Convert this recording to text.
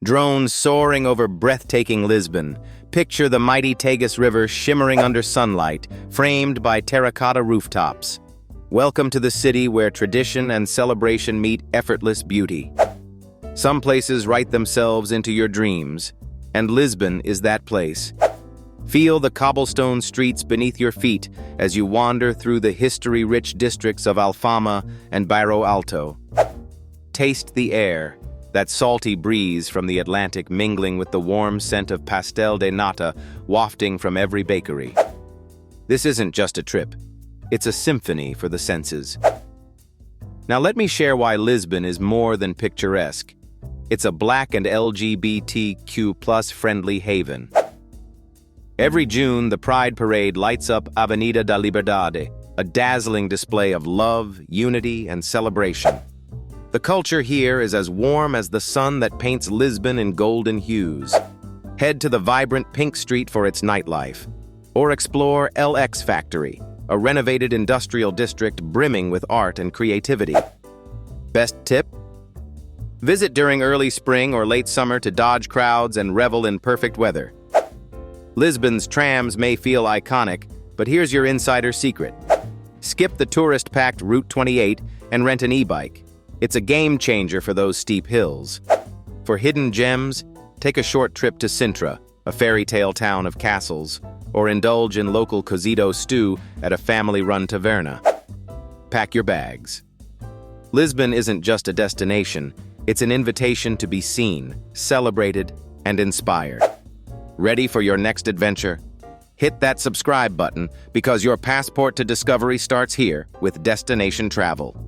Drones soaring over breathtaking Lisbon. Picture the mighty Tagus River shimmering under sunlight, framed by terracotta rooftops. Welcome to the city where tradition and celebration meet effortless beauty. Some places write themselves into your dreams, and Lisbon is that place. Feel the cobblestone streets beneath your feet as you wander through the history-rich districts of Alfama and Bairro Alto. Taste the air, that salty breeze from the Atlantic mingling with the warm scent of pastel de nata wafting from every bakery. This isn't just a trip, it's a symphony for the senses. Now let me share why Lisbon is more than picturesque. It's a Black and LGBTQ+ friendly haven. Every June, the Pride Parade lights up Avenida da Liberdade, a dazzling display of love, unity, and celebration. The culture here is as warm as the sun that paints Lisbon in golden hues. Head to the vibrant Pink Street for its nightlife, or explore LX Factory, a renovated industrial district brimming with art and creativity. Best tip? Visit during early spring or late summer to dodge crowds and revel in perfect weather. Lisbon's trams may feel iconic, but here's your insider secret. Skip the tourist-packed Route 28 and rent an e-bike. It's a game changer for those steep hills. For hidden gems, take a short trip to Sintra, a fairy tale town of castles, or indulge in local cozido stew at a family-run taverna. Pack your bags. Lisbon isn't just a destination, it's an invitation to be seen, celebrated, and inspired. Ready for your next adventure? Hit that subscribe button because your passport to discovery starts here with Destination Travel.